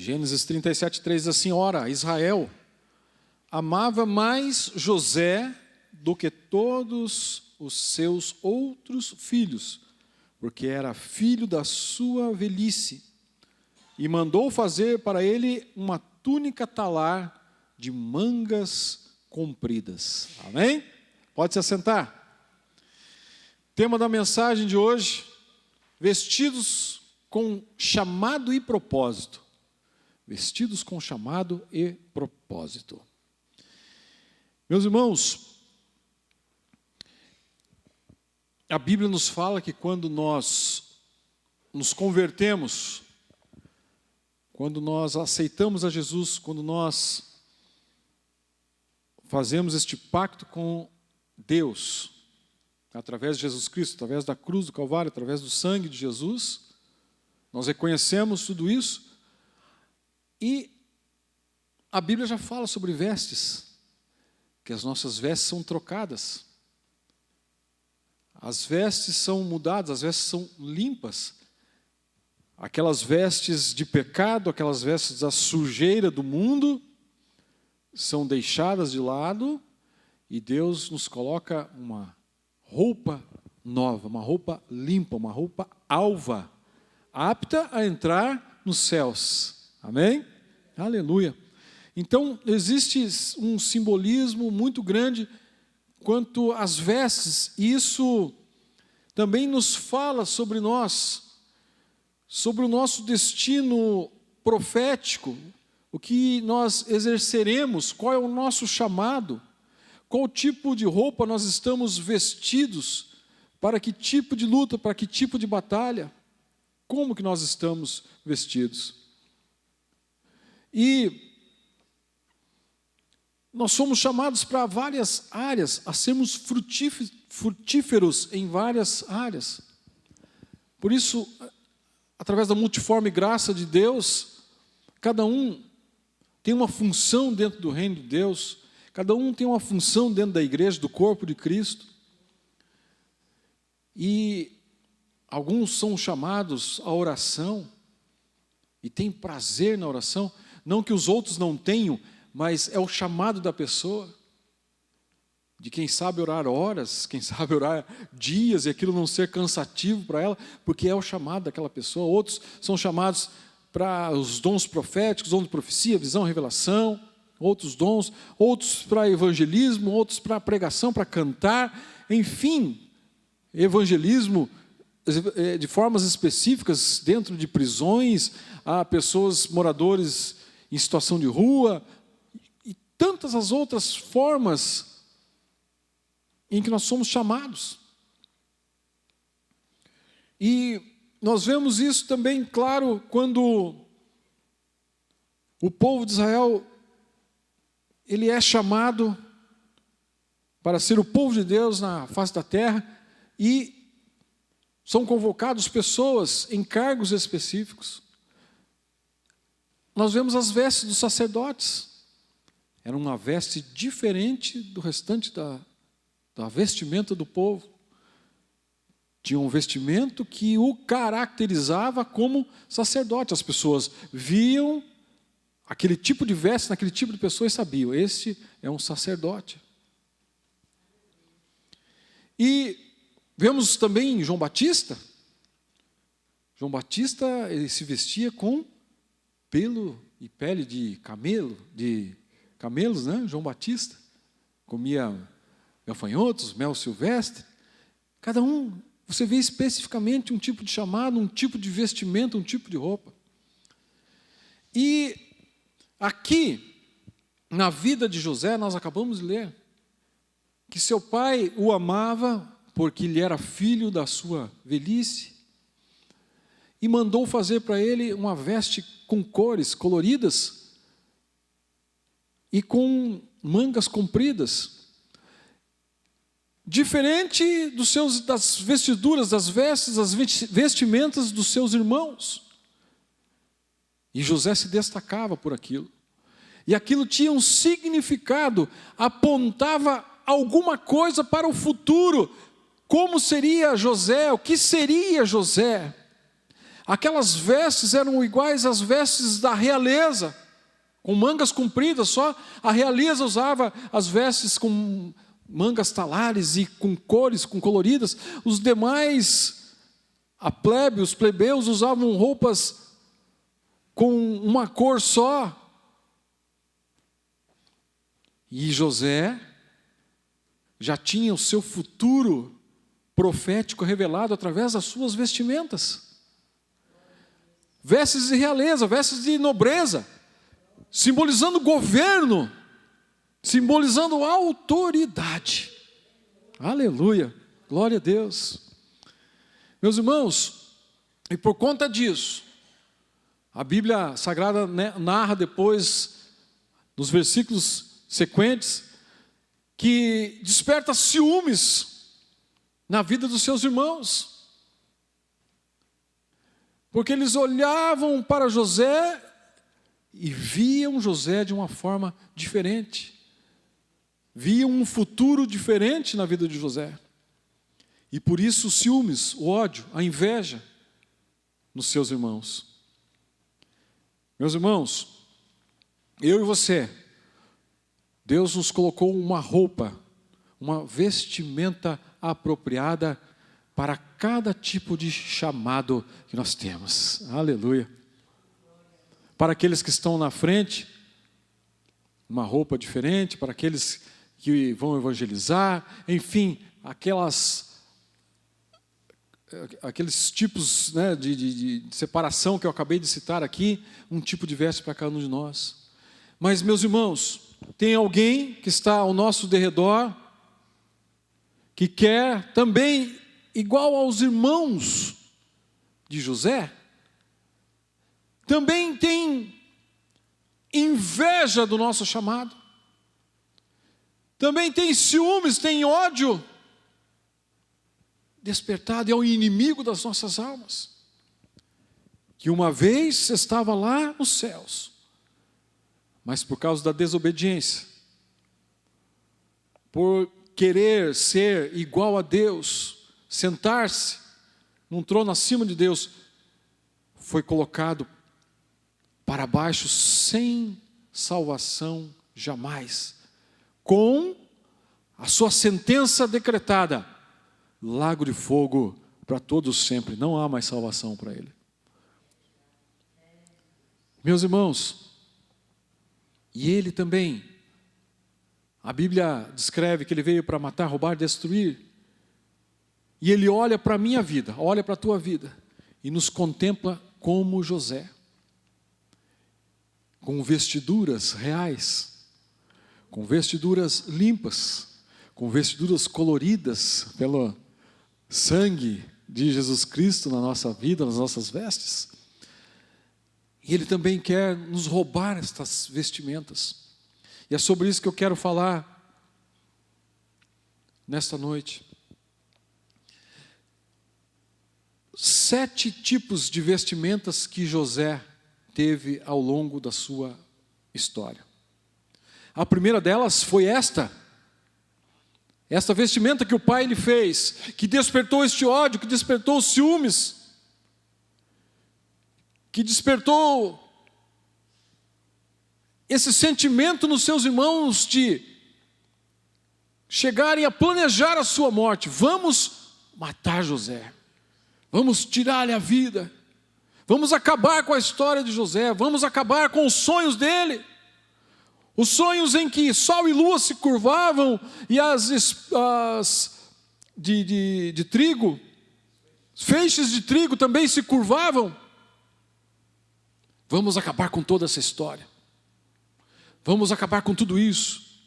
Gênesis 37:3 diz assim: ora, Israel amava mais José do que todos os seus outros filhos, porque era filho da sua velhice, e mandou fazer para ele uma túnica talar de mangas compridas. Amém? Pode se assentar. Tema da mensagem de hoje: vestidos com chamado e propósito. Vestidos com chamado e propósito. Meus irmãos, a Bíblia nos fala que quando nós nos convertemos, quando nós aceitamos a Jesus, quando nós fazemos este pacto com Deus, através de Jesus Cristo, através da cruz do Calvário, através do sangue de Jesus, nós reconhecemos tudo isso, e a Bíblia já fala sobre vestes, que as nossas vestes são trocadas, as vestes são mudadas, as vestes são limpas, aquelas vestes de pecado, aquelas vestes da sujeira do mundo, são deixadas de lado, e Deus nos coloca uma roupa nova, uma roupa limpa, uma roupa alva, apta a entrar nos céus. Amém? Aleluia. Então, existe um simbolismo muito grande quanto às vestes, e isso também nos fala sobre nós, sobre o nosso destino profético, o que nós exerceremos, qual é o nosso chamado, qual tipo de roupa nós estamos vestidos, para que tipo de luta, para que tipo de batalha, como que nós estamos vestidos. E nós somos chamados para várias áreas, a sermos frutíferos em várias áreas. Por isso, através da multiforme graça de Deus, cada um tem uma função dentro do reino de Deus, cada um tem uma função dentro da igreja, do corpo de Cristo. E alguns são chamados à oração, e têm prazer na oração, não que os outros não tenham, mas é o chamado da pessoa, de quem sabe orar horas, quem sabe orar dias, e aquilo não ser cansativo para ela, porque é o chamado daquela pessoa. Outros são chamados para os dons proféticos, dons de profecia, visão, revelação, outros dons, outros para evangelismo, outros para pregação, para cantar, enfim, evangelismo de formas específicas, dentro de prisões, a pessoas, moradores em situação de rua, e tantas as outras formas em que nós somos chamados. E nós vemos isso também, claro, quando o povo de Israel, ele é chamado para ser o povo de Deus na face da terra, e são convocados pessoas em cargos específicos. Nós vemos as vestes dos sacerdotes. Era uma veste diferente do restante da vestimenta do povo. Tinha um vestimento que o caracterizava como sacerdote. As pessoas viam aquele tipo de veste naquele tipo de pessoa e sabiam: este é um sacerdote. E vemos também João Batista. João Batista, ele se vestia com pelo e pele de camelos, né? João Batista comia gafanhotos, mel silvestre. Cada um, você vê especificamente um tipo de chamado, um tipo de vestimento, um tipo de roupa. E aqui, na vida de José, nós acabamos de ler que seu pai o amava porque ele era filho da sua velhice, e mandou fazer para ele uma veste com cores coloridas e com mangas compridas, diferente das vestiduras, das vestes, das vestimentas dos seus irmãos. E José se destacava por aquilo. E aquilo tinha um significado, apontava alguma coisa para o futuro. Como seria José? O que seria José? Aquelas vestes eram iguais às vestes da realeza, com mangas compridas, só a realeza usava as vestes com mangas talares e com cores, com coloridas. Os demais, a plebe, os plebeus usavam roupas com uma cor só. E José já tinha o seu futuro profético revelado através das suas vestimentas. Vestes de realeza, vestes de nobreza, simbolizando governo, simbolizando autoridade. Aleluia, glória a Deus. Meus irmãos, e por conta disso, a Bíblia Sagrada narra depois, nos versículos sequentes, que desperta ciúmes na vida dos seus irmãos. Porque eles olhavam para José e viam José de uma forma diferente. Viam um futuro diferente na vida de José. E por isso os ciúmes, o ódio, a inveja nos seus irmãos. Meus irmãos, eu e você, Deus nos colocou uma roupa, uma vestimenta apropriada para cada tipo de chamado que nós temos. Aleluia. Para aqueles que estão na frente, uma roupa diferente, para aqueles que vão evangelizar, enfim, aqueles tipos, né, de separação que eu acabei de citar aqui, um tipo de veste para cada um de nós. Mas, meus irmãos, tem alguém que está ao nosso derredor, que quer também, igual aos irmãos de José, também tem inveja do nosso chamado, também tem ciúmes, tem ódio despertado, e é o inimigo das nossas almas, que uma vez estava lá nos céus, mas por causa da desobediência, por querer ser igual a Deus, sentar-se num trono acima de Deus, foi colocado para baixo sem salvação jamais, com a sua sentença decretada, lago de fogo para todos sempre, não há mais salvação para ele. Meus irmãos, e ele também, a Bíblia descreve que ele veio para matar, roubar, destruir, e ele olha para a minha vida, olha para a tua vida, e nos contempla como José, com vestiduras reais, com vestiduras limpas, com vestiduras coloridas pelo sangue de Jesus Cristo na nossa vida, nas nossas vestes. E ele também quer nos roubar estas vestimentas. E é sobre isso que eu quero falar nesta noite. 7 tipos de vestimentas que José teve ao longo da sua história. A primeira delas foi esta vestimenta que o pai lhe fez, que despertou este ódio, que despertou os ciúmes, que despertou esse sentimento nos seus irmãos de chegarem a planejar a sua morte. Vamos matar José, vamos tirar-lhe a vida, vamos acabar com a história de José, vamos acabar com os sonhos dele. Os sonhos em que sol e lua se curvavam e de trigo, feixes de trigo também se curvavam. Vamos acabar com toda essa história. Vamos acabar com tudo isso.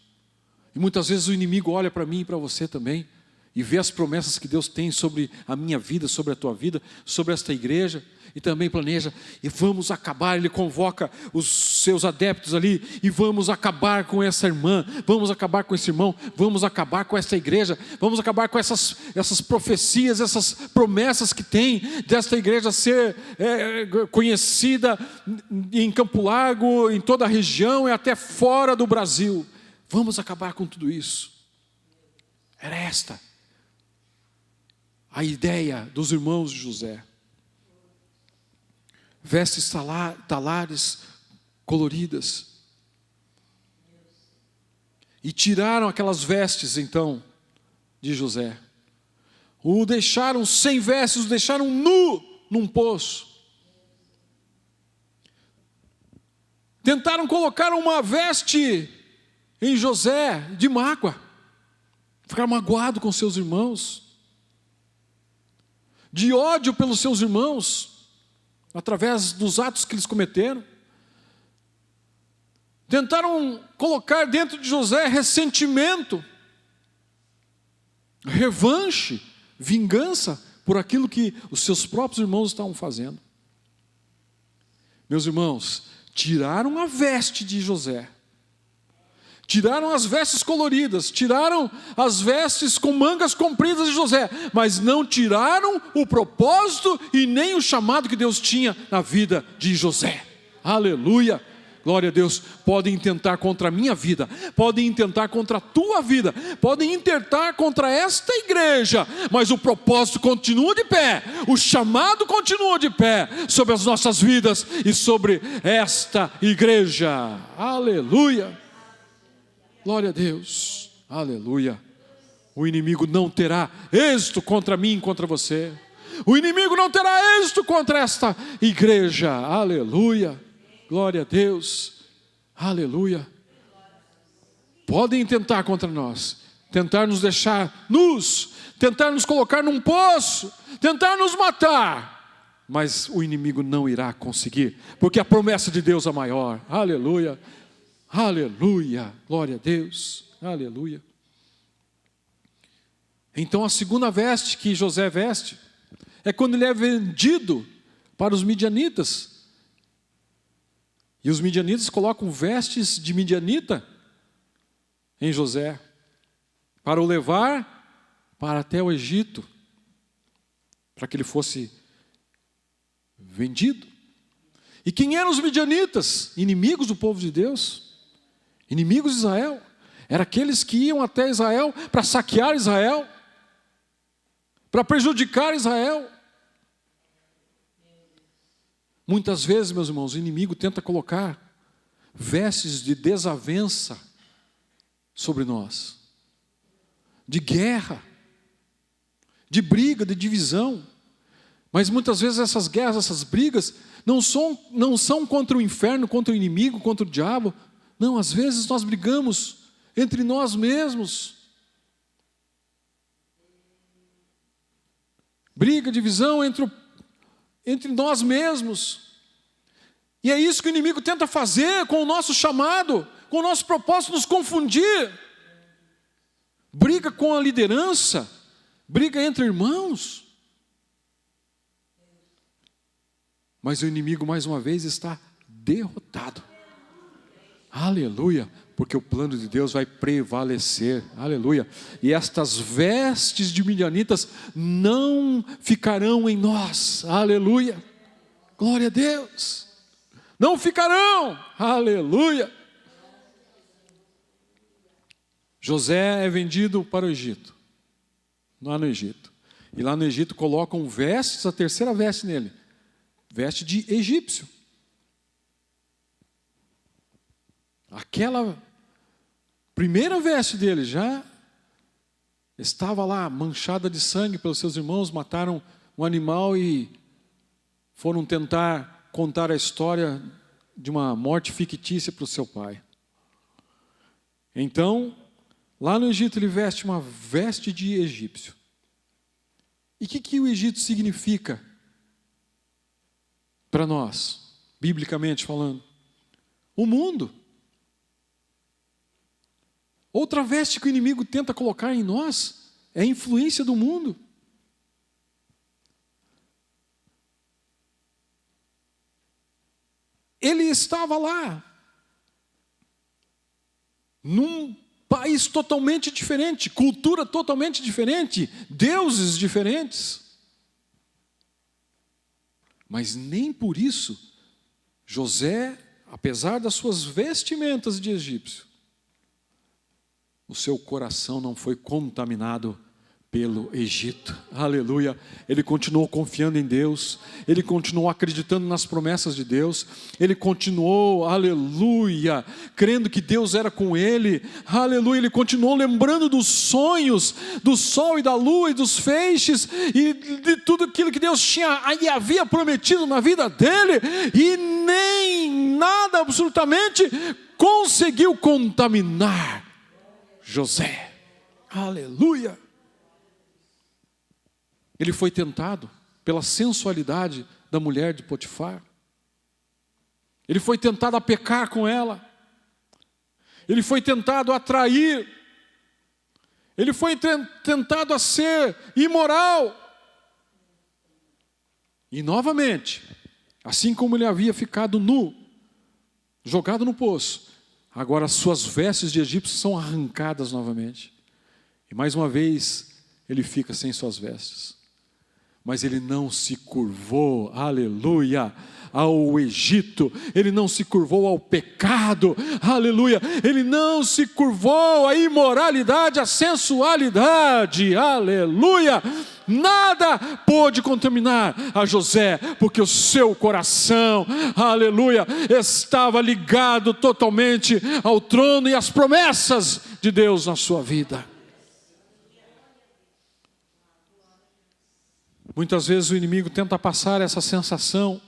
E muitas vezes o inimigo olha para mim e para você também e vê as promessas que Deus tem sobre a minha vida, sobre a tua vida, sobre esta igreja, e também planeja, e vamos acabar, ele convoca os seus adeptos ali, e vamos acabar com essa irmã, vamos acabar com esse irmão, vamos acabar com essa igreja, vamos acabar com essas profecias, essas promessas que tem desta igreja ser conhecida em Campo Largo, em toda a região e até fora do Brasil. Vamos acabar com tudo isso. Era esta a ideia dos irmãos de José. vestes talares coloridas. E tiraram aquelas vestes, então, de José. O deixaram sem vestes, o deixaram nu num poço. Tentaram colocar uma veste em José de mágoa. Ficar magoado com seus irmãos. De ódio pelos seus irmãos, através dos atos que eles cometeram. Tentaram colocar dentro de José ressentimento, revanche, vingança por aquilo que os seus próprios irmãos estavam fazendo. Meus irmãos, tiraram a veste de José, tiraram as vestes coloridas, tiraram as vestes com mangas compridas de José, mas não tiraram o propósito e nem o chamado que Deus tinha na vida de José. Aleluia! Glória a Deus. Podem intentar contra a minha vida, podem intentar contra a tua vida, podem intentar contra esta igreja, mas o propósito continua de pé, o chamado continua de pé sobre as nossas vidas e sobre esta igreja. Aleluia. Glória a Deus. Aleluia. O inimigo não terá êxito contra mim e contra você. O inimigo não terá êxito contra esta igreja. Aleluia. Glória a Deus, aleluia. Podem tentar contra nós, tentar nos deixar nus, tentar nos colocar num poço, tentar nos matar, mas o inimigo não irá conseguir, porque a promessa de Deus é maior. Aleluia, aleluia, glória a Deus, aleluia. Então a segunda veste que José veste é quando ele é vendido para os midianitas. E os midianitas colocam vestes de midianita em José, para o levar para até o Egito, para que ele fosse vendido. E quem eram os midianitas? Inimigos do povo de Deus, inimigos de Israel. Eram aqueles que iam até Israel para saquear Israel, para prejudicar Israel. Muitas vezes, meus irmãos, o inimigo tenta colocar vestes de desavença sobre nós, de guerra, de briga, de divisão. Mas muitas vezes essas guerras, essas brigas, não são contra o inferno, contra o inimigo, contra o diabo. Não, às vezes nós brigamos entre nós mesmos. Briga, divisão entre nós mesmos. E é isso que o inimigo tenta fazer com o nosso chamado, com o nosso propósito, nos confundir. Briga com a liderança, briga entre irmãos. Mas o inimigo, mais uma vez, está derrotado. Aleluia, porque o plano de Deus vai prevalecer. Aleluia. E estas vestes de midianitas não ficarão em nós. Aleluia. Glória a Deus. Não ficarão. Aleluia. José é vendido para o Egito. Lá no Egito. E lá no Egito colocam vestes, a terceira veste nele. Veste de egípcio. Aquela primeira veste dele já estava lá manchada de sangue pelos seus irmãos, mataram um animal e foram tentar contar a história de uma morte fictícia para o seu pai. Então, lá no Egito ele veste uma veste de egípcio. E o que o Egito significa para nós, biblicamente falando? O mundo. Outra veste que o inimigo tenta colocar em nós é a influência do mundo. Ele estava lá, num país totalmente diferente, cultura totalmente diferente, deuses diferentes. Mas nem por isso, José, apesar das suas vestimentas de egípcio, o seu coração não foi contaminado pelo Egito. Aleluia. Ele continuou confiando em Deus, ele continuou acreditando nas promessas de Deus, ele continuou, aleluia, crendo que Deus era com ele, aleluia. Ele continuou lembrando dos sonhos, do sol e da lua e dos feixes e de tudo aquilo que Deus tinha e havia prometido na vida dele, e nem nada absolutamente conseguiu contaminar José. Aleluia. Ele foi tentado pela sensualidade da mulher de Potifar. Ele foi tentado a pecar com ela. Ele foi tentado a trair. Ele foi tentado a ser imoral. E novamente, assim como ele havia ficado nu, jogado no poço, agora as suas vestes de egípcio são arrancadas novamente. E mais uma vez, ele fica sem suas vestes. Mas ele não se curvou, aleluia, ao Egito, ele não se curvou ao pecado, aleluia, ele não se curvou à imoralidade, à sensualidade, aleluia. Nada pôde contaminar a José, porque o seu coração, aleluia, estava ligado totalmente ao trono e às promessas de Deus na sua vida. Muitas vezes o inimigo tenta passar essa sensação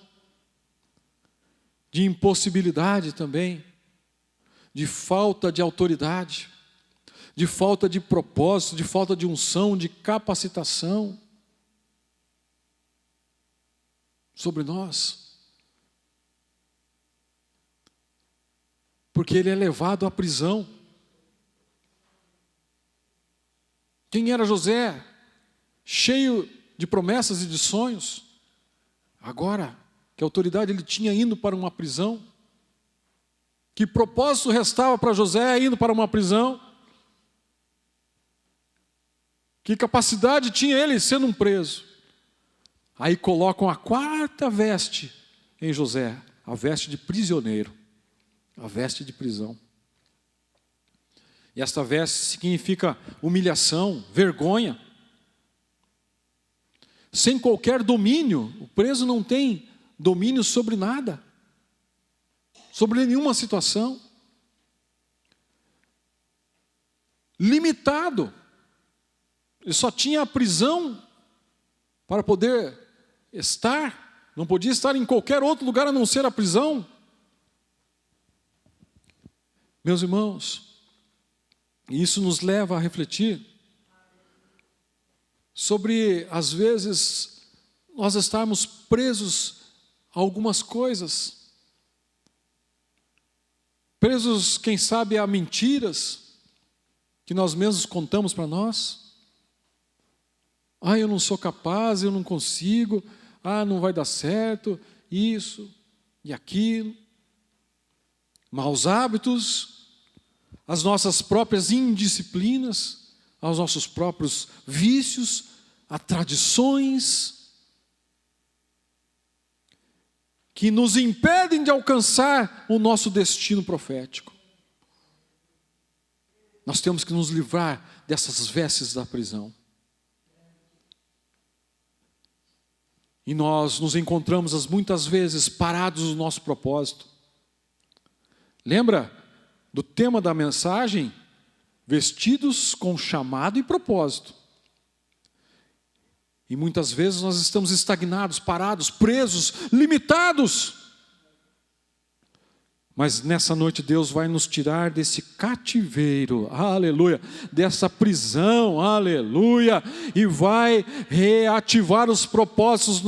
de impossibilidade também, de falta de autoridade, de falta de propósito, de falta de unção, de capacitação sobre nós. Porque ele é levado à prisão. Quem era José? Cheio de promessas e de sonhos. Agora, que autoridade ele tinha indo para uma prisão? Que propósito restava para José indo para uma prisão? Que capacidade tinha ele sendo um preso? Aí colocam a quarta veste em José, a veste de prisioneiro, a veste de prisão. E esta veste significa humilhação, vergonha. Sem qualquer domínio, o preso não tem domínio sobre nada, sobre nenhuma situação. Limitado. Ele só tinha a prisão para poder estar, não podia estar em qualquer outro lugar a não ser a prisão. Meus irmãos, isso nos leva a refletir sobre, às vezes, nós estarmos presos a algumas coisas, presos, quem sabe, a mentiras que nós mesmos contamos para nós. Eu não sou capaz, eu não consigo, não vai dar certo, isso e aquilo. Maus hábitos, as nossas próprias indisciplinas, aos nossos próprios vícios, a tradições que nos impedem de alcançar o nosso destino profético. Nós temos que nos livrar dessas vestes da prisão. E nós nos encontramos muitas vezes parados no nosso propósito. Lembra do tema da mensagem? Vestidos com chamado e propósito. E muitas vezes nós estamos estagnados, parados, presos, limitados. Mas nessa noite Deus vai nos tirar desse cativeiro, aleluia, dessa prisão, aleluia, e vai reativar os propósitos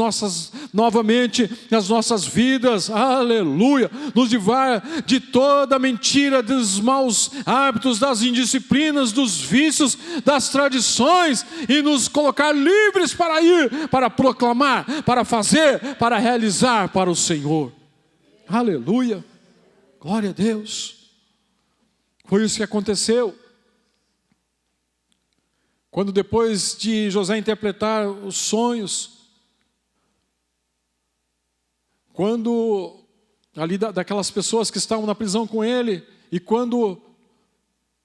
novamente nas nossas vidas, aleluia, nos livrar de toda mentira, dos maus hábitos, das indisciplinas, dos vícios, das tradições, e nos colocar livres para ir, para proclamar, para fazer, para realizar para o Senhor, aleluia. Glória a Deus. Foi isso que aconteceu. Quando depois de José interpretar os sonhos, quando ali daquelas pessoas que estavam na prisão com ele, e quando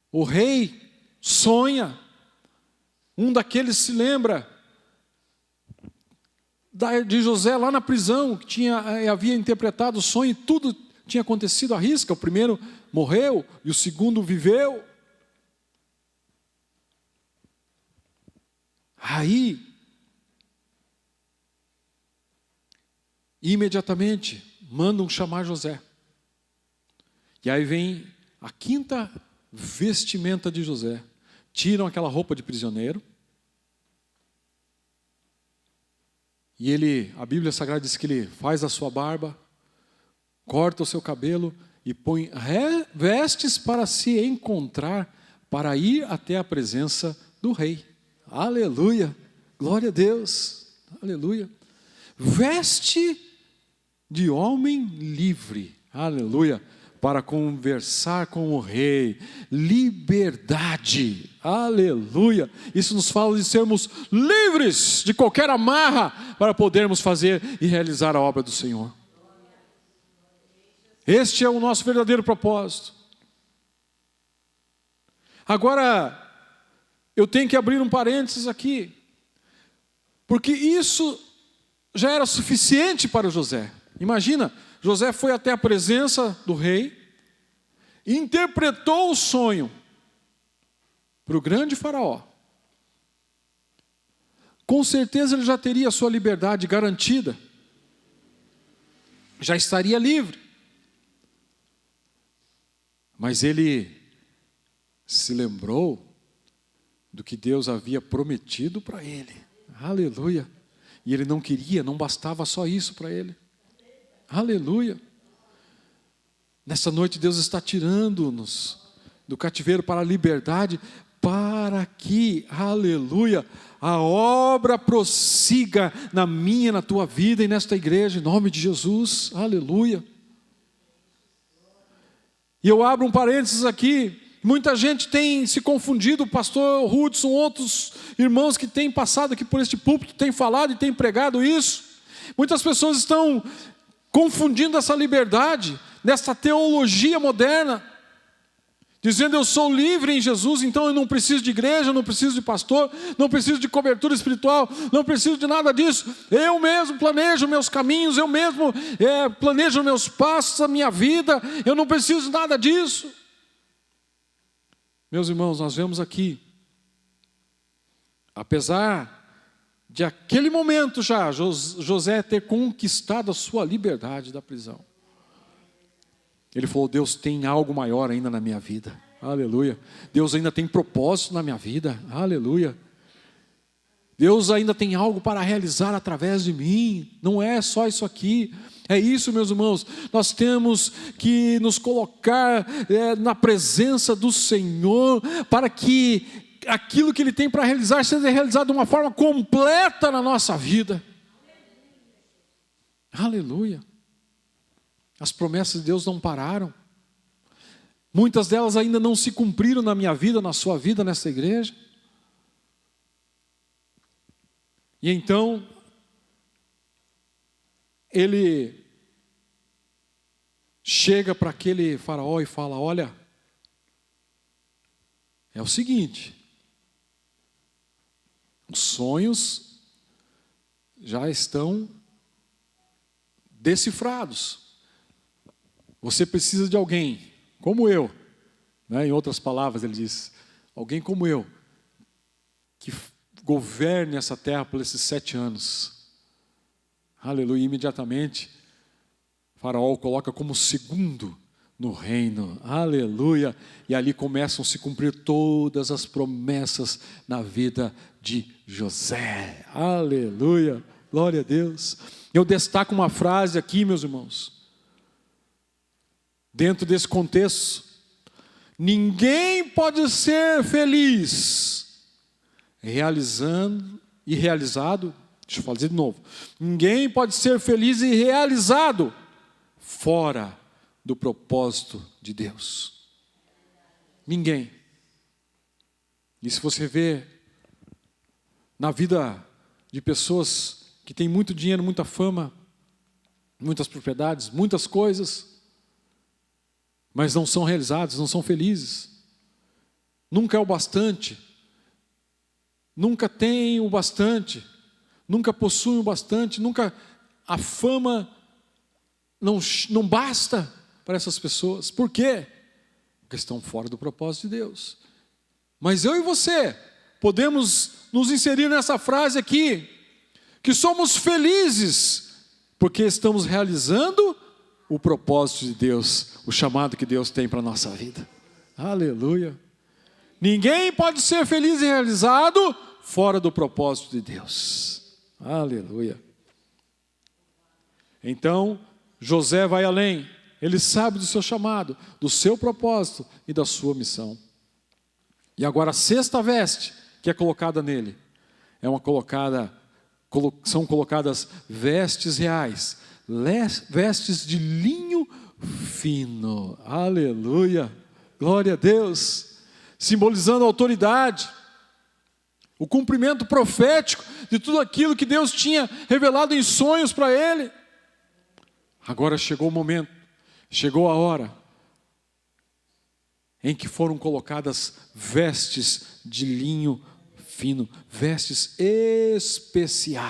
o rei sonha Um daqueles se lembra de José lá na prisão, que havia interpretado o sonho e tudo tinha acontecido à risca. O primeiro morreu e o segundo viveu. Aí, imediatamente, mandam chamar José. E aí vem a quinta vestimenta de José. Tiram aquela roupa de prisioneiro. E a Bíblia Sagrada diz que ele faz a sua barba, corta o seu cabelo e põe vestes para se encontrar, para ir até a presença do rei. Aleluia! Glória a Deus! Aleluia! Veste de homem livre. Aleluia! Para conversar com o rei. Liberdade. Aleluia. Isso nos fala de sermos livres de qualquer amarra para podermos fazer e realizar a obra do Senhor. Este é o nosso verdadeiro propósito. Agora, eu tenho que abrir um parênteses aqui, porque isso já era suficiente para José. Imagina, José foi até a presença do rei, interpretou o sonho para o grande faraó. Com certeza ele já teria a sua liberdade garantida, já estaria livre. Mas ele se lembrou do que Deus havia prometido para ele. Aleluia. E ele não queria, não bastava só isso para ele. Aleluia. Nessa noite Deus está tirando-nos do cativeiro para a liberdade, para que, aleluia, a obra prossiga na minha, na tua vida e nesta igreja, em nome de Jesus. Aleluia. E eu abro um parênteses aqui. Muita gente tem se confundido, o pastor Hudson, outros irmãos que têm passado aqui por este púlpito, têm falado e têm pregado isso. Muitas pessoas estão confundindo essa liberdade, nessa teologia moderna, dizendo eu sou livre em Jesus, então eu não preciso de igreja, não preciso de pastor, não preciso de cobertura espiritual, não preciso de nada disso. Eu mesmo planejo meus caminhos, eu mesmo planejo meus passos, a minha vida, eu não preciso de nada disso. Meus irmãos, nós vemos aqui, apesar de aquele momento já, José ter conquistado a sua liberdade da prisão, ele falou, Deus tem algo maior ainda na minha vida, aleluia. Deus ainda tem propósito na minha vida, aleluia. Deus ainda tem algo para realizar através de mim, não é só isso aqui. É isso, meus irmãos, nós temos que nos colocar na presença do Senhor, para que aquilo que Ele tem para realizar seja realizado de uma forma completa na nossa vida. Aleluia. As promessas de Deus não pararam. Muitas delas ainda não se cumpriram na minha vida, na sua vida, nessa igreja. E então, ele chega para aquele faraó e fala, olha, é o seguinte, os sonhos já estão decifrados. Você precisa de alguém como eu, né? Em outras palavras ele diz, alguém como eu, que governe essa terra por esses 7 anos. Aleluia. Imediatamente, Faraó o coloca como segundo no reino. Aleluia. E ali começam a se cumprir todas as promessas na vida de José. Aleluia. Glória a Deus. Eu destaco uma frase aqui, meus irmãos. Dentro desse contexto, ninguém pode ser feliz realizado, deixa eu falar de novo, ninguém pode ser feliz e realizado fora do propósito de Deus. Ninguém. E se você vê na vida de pessoas que têm muito dinheiro, muita fama, muitas propriedades, muitas coisas, mas não são realizados, não são felizes, nunca é o bastante, nunca têm o bastante, nunca possuem o bastante, nunca a fama não basta para essas pessoas. Por quê? Porque estão fora do propósito de Deus. Mas eu e você podemos nos inserir nessa frase aqui, que somos felizes porque estamos realizando o propósito de Deus, o chamado que Deus tem para a nossa vida. Aleluia! Ninguém pode ser feliz e realizado fora do propósito de Deus. Aleluia! Então, José vai além. Ele sabe do seu chamado, do seu propósito e da sua missão. E agora a sexta veste que é colocada nele, são colocadas vestes reais, vestes de linho fino. Aleluia! Glória a Deus! Simbolizando a autoridade, o cumprimento profético de tudo aquilo que Deus tinha revelado em sonhos para ele. Agora chegou o momento, chegou a hora em que foram colocadas vestes de linho fino, vestes especiais.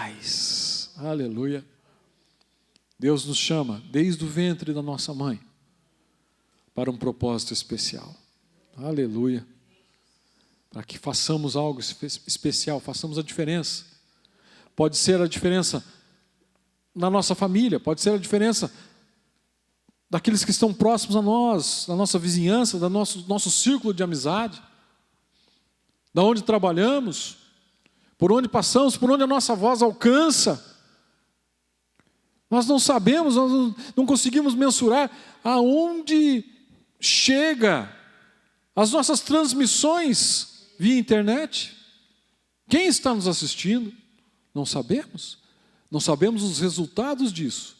Aleluia! Deus nos chama desde o ventre da nossa mãe para um propósito especial. Aleluia! Para que façamos algo especial, façamos a diferença. Pode ser a diferença na nossa família, pode ser a diferença daqueles que estão próximos a nós, da nossa vizinhança, do nosso círculo de amizade, da onde trabalhamos, por onde passamos, por onde a nossa voz alcança. Nós não sabemos, nós não conseguimos mensurar aonde chega as nossas transmissões via internet. Quem está nos assistindo? Não sabemos. Não sabemos os resultados disso.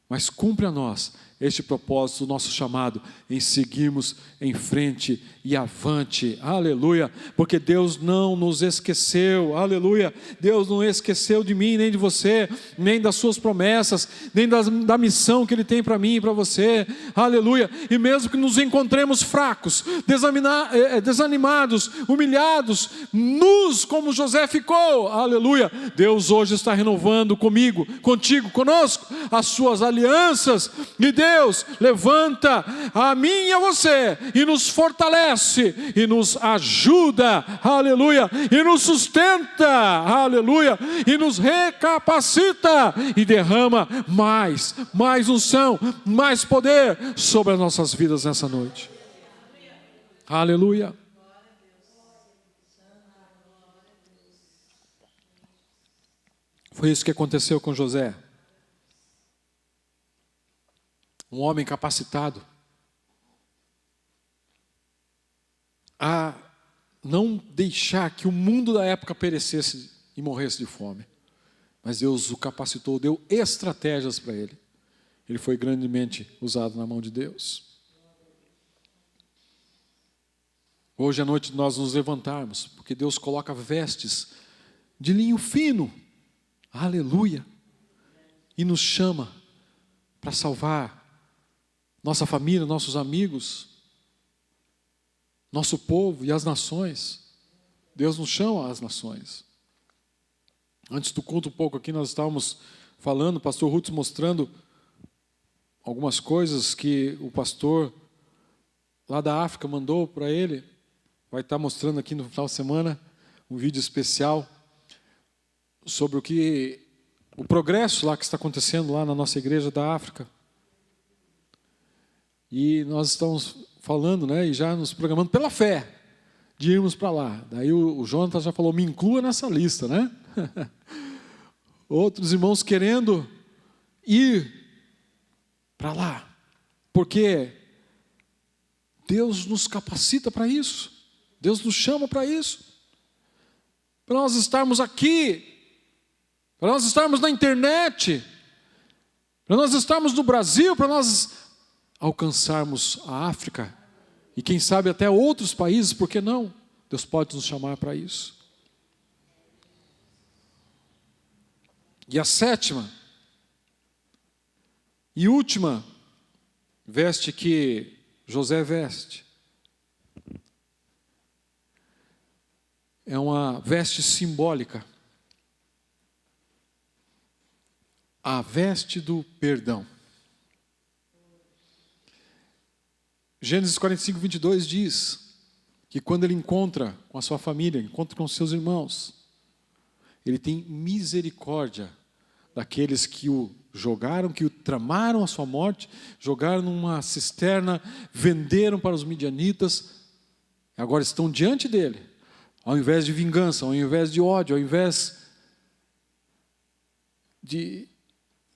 Mas cumpre a nós este propósito, o nosso chamado, em seguirmos em frente e avante. Aleluia! Porque Deus não nos esqueceu. Aleluia! Deus não esqueceu de mim, nem de você, nem das suas promessas, nem da missão que Ele tem para mim e para você. Aleluia! E mesmo que nos encontremos fracos, desanimados, humilhados, nus como José ficou. Aleluia! Deus hoje está renovando comigo, contigo, conosco, as suas alianças. E Deus levanta a mim e a você e nos fortalece e nos ajuda, aleluia, e nos sustenta, aleluia, e nos recapacita e derrama mais unção, mais poder sobre as nossas vidas nessa noite. Aleluia. Foi isso que aconteceu com José. Um homem capacitado a não deixar que o mundo da época perecesse e morresse de fome. Mas Deus o capacitou, deu estratégias para ele. Ele foi grandemente usado na mão de Deus. Hoje à noite nós nos levantarmos, porque Deus coloca vestes de linho fino, aleluia, e nos chama para salvar nossa família, nossos amigos, nosso povo e as nações. Deus nos chama às nações. Antes do culto um pouco aqui nós estávamos falando, o pastor Ruth mostrando algumas coisas que o pastor lá da África mandou para ele. Vai estar mostrando aqui no final de semana um vídeo especial sobre o progresso lá que está acontecendo lá na nossa igreja da África. E nós estamos falando, né, e já nos programando pela fé de irmos para lá. Daí o Jonathan já falou, me inclua nessa lista, né? Outros irmãos querendo ir para lá, porque Deus nos capacita para isso, Deus nos chama para isso, para nós estarmos aqui, para nós estarmos na internet, para nós estarmos no Brasil, para nós alcançarmos a África e quem sabe até outros países, por que não? Deus pode nos chamar para isso. E a sétima e última veste que José veste é uma veste simbólica. A veste do perdão. Gênesis 45, 22 diz que quando ele encontra com a sua família, encontra com os seus irmãos, ele tem misericórdia daqueles que o jogaram, que o tramaram a sua morte, jogaram numa cisterna, venderam para os midianitas, agora estão diante dele, ao invés de vingança, ao invés de ódio, ao invés de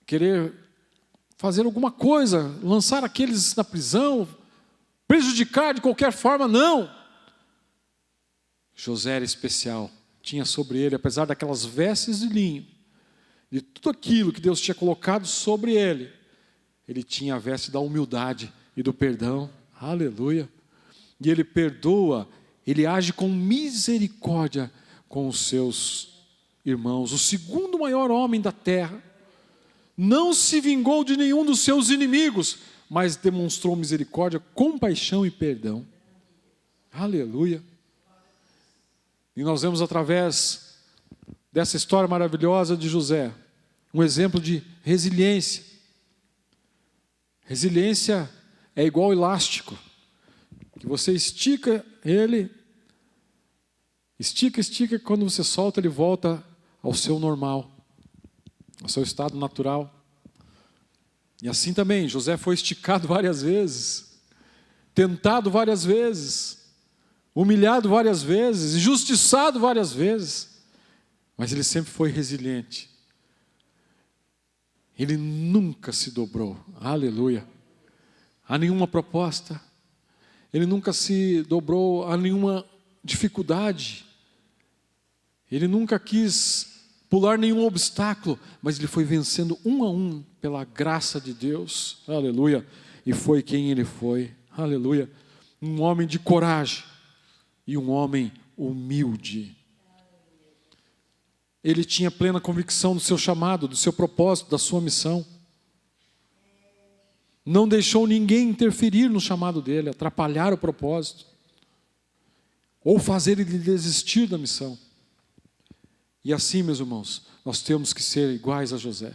querer fazer alguma coisa, lançar aqueles na prisão, prejudicar de qualquer forma, não. José era especial, tinha sobre ele, apesar daquelas vestes de linho, de tudo aquilo que Deus tinha colocado sobre ele, ele tinha a veste da humildade e do perdão, aleluia. E ele perdoa, ele age com misericórdia com os seus irmãos. O segundo maior homem da terra não se vingou de nenhum dos seus inimigos, mas demonstrou misericórdia, compaixão e perdão. Aleluia. E nós vemos através dessa história maravilhosa de José, um exemplo de resiliência. Resiliência é igual elástico, que você estica ele, estica, e quando você solta ele volta ao seu normal, ao seu estado natural. E assim também, José foi esticado várias vezes, tentado várias vezes, humilhado várias vezes, injustiçado várias vezes, mas ele sempre foi resiliente. Ele nunca se dobrou, aleluia, a nenhuma proposta, ele nunca se dobrou a nenhuma dificuldade, ele nunca quis pular nenhum obstáculo, mas ele foi vencendo um a um pela graça de Deus, aleluia, e foi quem ele foi, aleluia, um homem de coragem e um homem humilde. Ele tinha plena convicção do seu chamado, do seu propósito, da sua missão. Não deixou ninguém interferir no chamado dele, atrapalhar o propósito, ou fazer ele desistir da missão. E assim, meus irmãos, nós temos que ser iguais a José.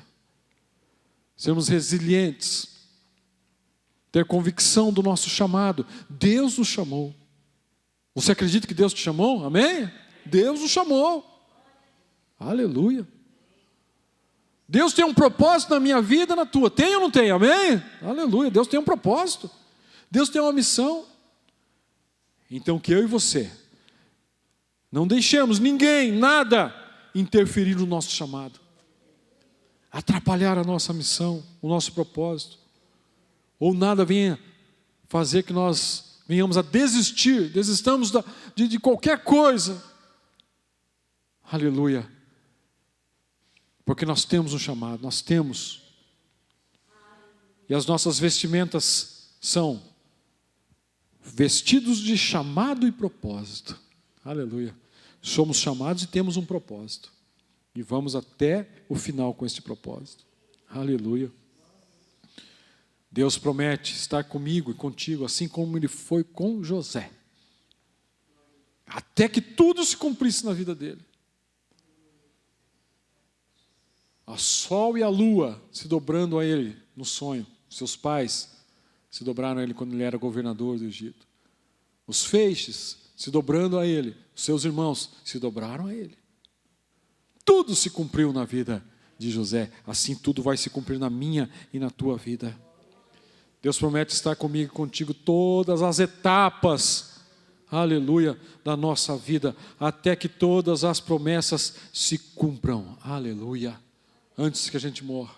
Sermos resilientes, ter convicção do nosso chamado. Deus nos chamou. Você acredita que Deus te chamou? Amém? Deus nos chamou. Aleluia. Deus tem um propósito na minha vida e na tua. Tem ou não tem? Amém? Aleluia. Deus tem um propósito. Deus tem uma missão. Então que eu e você não deixemos ninguém, nada, interferir no nosso chamado, atrapalhar a nossa missão, o nosso propósito, ou nada venha fazer que nós venhamos a desistamos de qualquer coisa. Aleluia. Porque nós temos um chamado, nós temos. E as nossas vestimentas são vestidos de chamado e propósito. Aleluia. Somos chamados e temos um propósito. E vamos até o final com este propósito. Aleluia. Deus promete estar comigo e contigo, assim como Ele foi com José. Até que tudo se cumprisse na vida dele. A sol e a lua se dobrando a ele no sonho. Seus pais se dobraram a ele quando ele era governador do Egito. Os feixes se dobrando a ele. Os seus irmãos se dobraram a ele. Tudo se cumpriu na vida de José. Assim tudo vai se cumprir na minha e na tua vida. Deus promete estar comigo e contigo todas as etapas, aleluia, da nossa vida, até que todas as promessas se cumpram, aleluia. Antes que a gente morra,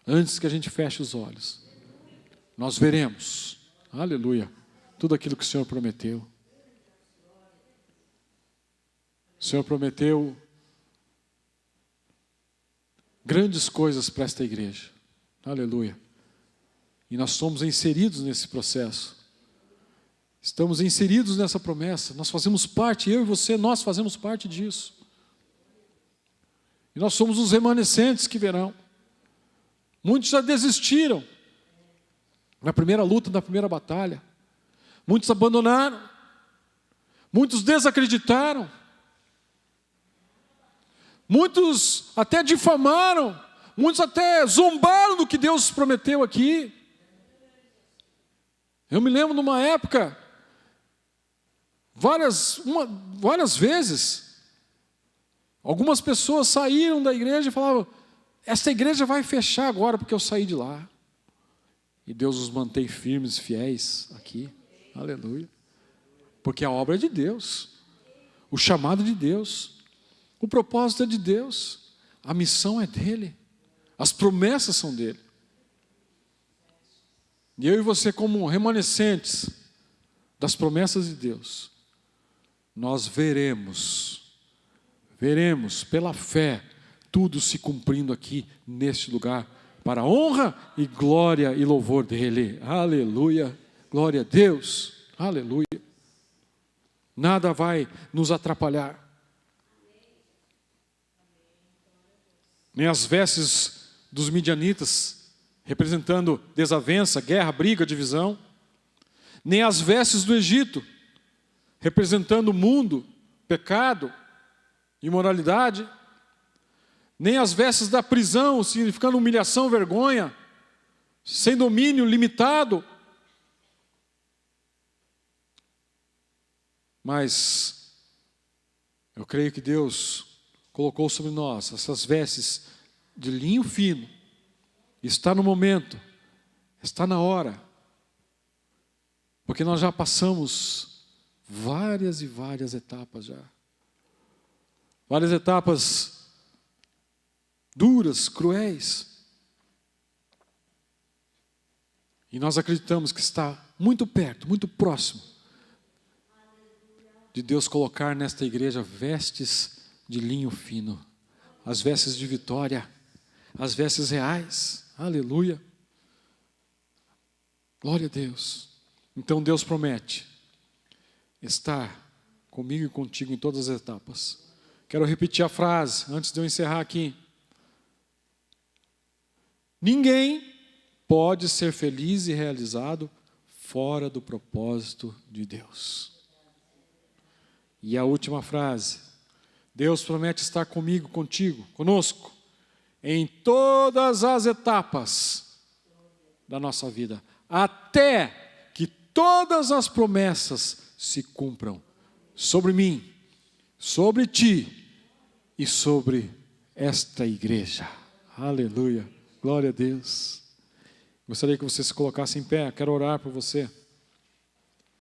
antes que a gente feche os olhos, nós veremos, aleluia, tudo aquilo que o Senhor prometeu. O Senhor prometeu grandes coisas para esta igreja, aleluia. E nós somos inseridos nesse processo. Estamos inseridos nessa promessa. Nós fazemos parte, eu e você, nós fazemos parte disso. E nós somos os remanescentes que verão. Muitos já desistiram na primeira luta, na primeira batalha. Muitos abandonaram. Muitos desacreditaram. Muitos até difamaram, muitos até zombaram do que Deus prometeu aqui. Eu me lembro de uma época, várias vezes, algumas pessoas saíram da igreja e falavam: essa igreja vai fechar agora porque eu saí de lá. E Deus os mantém firmes, fiéis aqui. Aleluia. Porque a obra é de Deus, o chamado é de Deus, o propósito é de Deus, a missão é dele, as promessas são dele. E eu e você, como remanescentes das promessas de Deus, nós veremos pela fé tudo se cumprindo aqui neste lugar, para a honra e glória e louvor dele. Aleluia, glória a Deus, aleluia. Nada vai nos atrapalhar. Nem as vestes dos midianitas, representando desavença, guerra, briga, divisão. Nem as vestes do Egito, representando o mundo, pecado, imoralidade. Nem as vestes da prisão, significando humilhação, vergonha, sem domínio, limitado. Mas eu creio que Deus colocou sobre nós essas vestes de linho fino. Está no momento, está na hora. Porque nós já passamos várias e várias etapas já. Várias etapas duras, cruéis. E nós acreditamos que está muito perto, muito próximo de Deus colocar nesta igreja vestes de linho fino, as vestes de vitória, as vestes reais. Aleluia. Glória a Deus. Então Deus promete estar comigo e contigo em todas as etapas. Quero repetir a frase antes de eu encerrar aqui. Ninguém pode ser feliz e realizado fora do propósito de Deus. E a última frase: Deus promete estar comigo, contigo, conosco, em todas as etapas da nossa vida, até que todas as promessas se cumpram sobre mim, sobre ti e sobre esta igreja. Aleluia. Glória a Deus. Gostaria que você se colocasse em pé. Quero orar por você.